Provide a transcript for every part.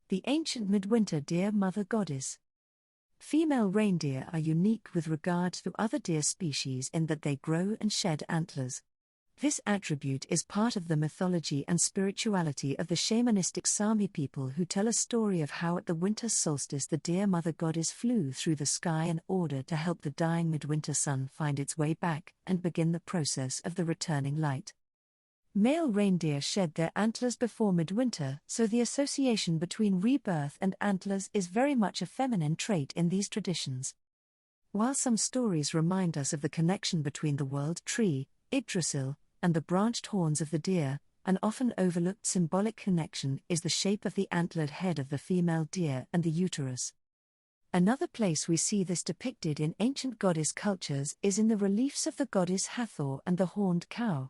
The ancient Midwinter deer mother goddess. Female reindeer are unique with regard to other deer species in that they grow and shed antlers. This attribute is part of the mythology and spirituality of the shamanistic Sámi people, who tell a story of how at the winter solstice the deer mother goddess flew through the sky in order to help the dying midwinter sun find its way back and begin the process of the returning light. Male reindeer shed their antlers before midwinter, so the association between rebirth and antlers is very much a feminine trait in these traditions. While some stories remind us of the connection between the world tree, Yggdrasil, and the branched horns of the deer, an often overlooked symbolic connection is the shape of the antlered head of the female deer and the uterus. Another place we see this depicted in ancient goddess cultures is in the reliefs of the goddess Hathor and the horned cow.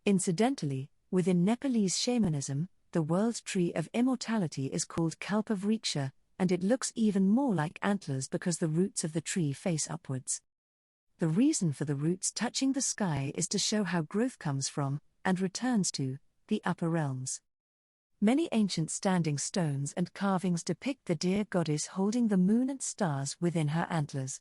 Incidentally, within Nepalese shamanism, the world tree of immortality is called Kalpavriksha, and it looks even more like antlers because the roots of the tree face upwards. The reason for the roots touching the sky is to show how growth comes from, and returns to, the upper realms. Many ancient standing stones and carvings depict the deer goddess holding the moon and stars within her antlers.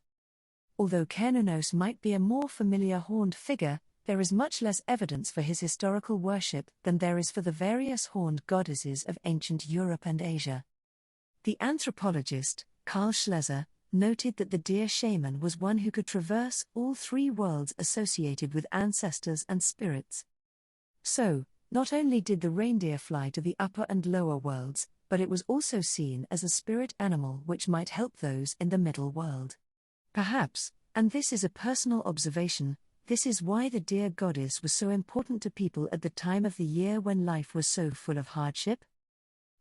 Although Cernunnos might be a more familiar horned figure, there is much less evidence for his historical worship than there is for the various horned goddesses of ancient Europe and Asia. The anthropologist, Carl Schleser, noted that the deer shaman was one who could traverse all three worlds associated with ancestors and spirits. So, not only did the reindeer fly to the upper and lower worlds, but it was also seen as a spirit animal which might help those in the middle world. Perhaps, and this is a personal observation, this is why the deer goddess was so important to people at the time of the year when life was so full of hardship.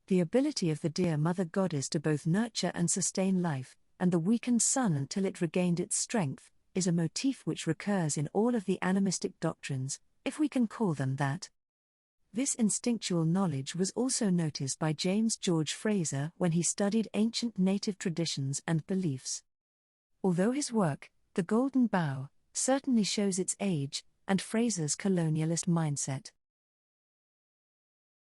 The ability of the deer mother goddess to both nurture and sustain life, and the weakened sun until it regained its strength, is a motif which recurs in all of the animistic doctrines, if we can call them that. This instinctual knowledge was also noticed by James George Frazer when he studied ancient native traditions and beliefs. Although his work, The Golden Bough, certainly shows its age, and Frazer's colonialist mindset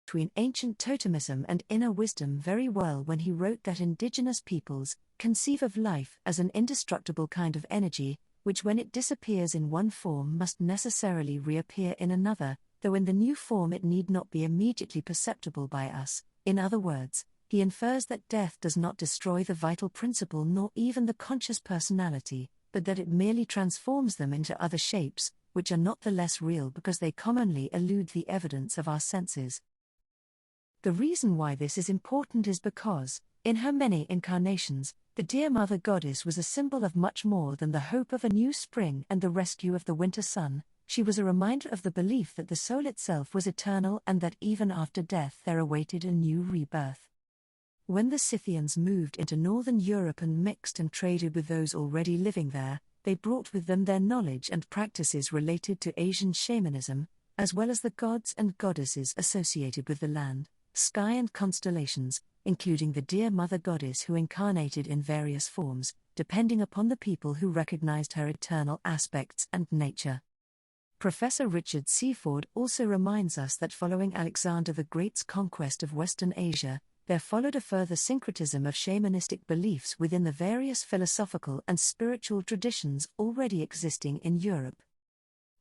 between ancient totemism and inner wisdom very well when he wrote that indigenous peoples conceive of life as an indestructible kind of energy, which when it disappears in one form must necessarily reappear in another, though in the new form it need not be immediately perceptible by us. In other words, he infers that death does not destroy the vital principle nor even the conscious personality, but that it merely transforms them into other shapes, which are not the less real because they commonly elude the evidence of our senses. The reason why this is important is because, in her many incarnations, the deer mother goddess was a symbol of much more than the hope of a new spring and the rescue of the winter sun. She was a reminder of the belief that the soul itself was eternal and that even after death there awaited a new rebirth. When the Scythians moved into northern Europe and mixed and traded with those already living there, they brought with them their knowledge and practices related to Asian shamanism, as well as the gods and goddesses associated with the land, sky and constellations, including the deer mother goddess who incarnated in various forms, depending upon the people who recognized her eternal aspects and nature. Professor Richard Seaford also reminds us that following Alexander the Great's conquest of Western Asia, there followed a further syncretism of shamanistic beliefs within the various philosophical and spiritual traditions already existing in Europe.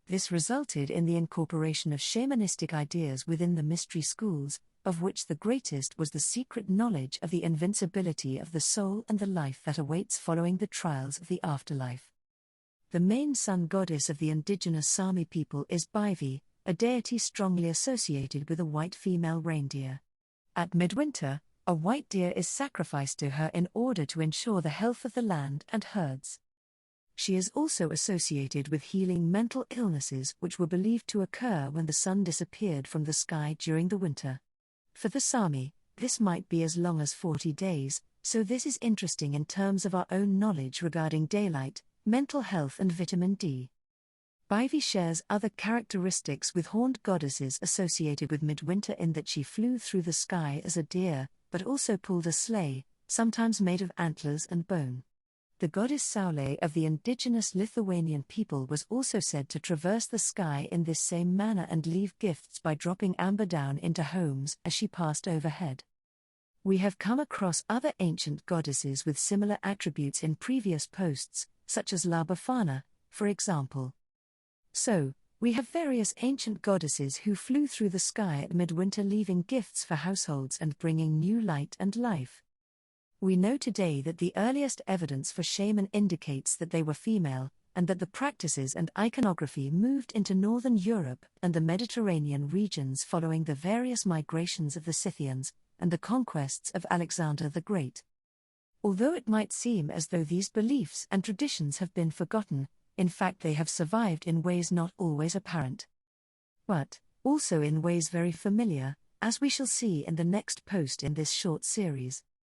This resulted in the incorporation of shamanistic ideas within the mystery schools, of which the greatest was the secret knowledge of the invincibility of the soul and the life that awaits following the trials of the afterlife. The main sun goddess of the indigenous Sámi people is Baivi, a deity strongly associated with a white female reindeer. At midwinter, a white deer is sacrificed to her in order to ensure the health of the land and herds. She is also associated with healing mental illnesses which were believed to occur when the sun disappeared from the sky during the winter. For the Sámi, this might be as long as 40 days, so this is interesting in terms of our own knowledge regarding daylight, mental health and vitamin D. Baivi shares other characteristics with horned goddesses associated with midwinter in that she flew through the sky as a deer, but also pulled a sleigh, sometimes made of antlers and bone. The goddess Saule of the indigenous Lithuanian people was also said to traverse the sky in this same manner and leave gifts by dropping amber down into homes as she passed overhead. We have come across other ancient goddesses with similar attributes in previous posts, such as La Befana, for example. So, we have various ancient goddesses who flew through the sky at midwinter, leaving gifts for households and bringing new light and life. We know today that the earliest evidence for shaman indicates that they were female, and that the practices and iconography moved into northern Europe and the Mediterranean regions following the various migrations of the Scythians and the conquests of Alexander the Great. Although it might seem as though these beliefs and traditions have been forgotten, in fact they have survived in ways not always apparent. But, also in ways very familiar, as we shall see in the next post in this short series.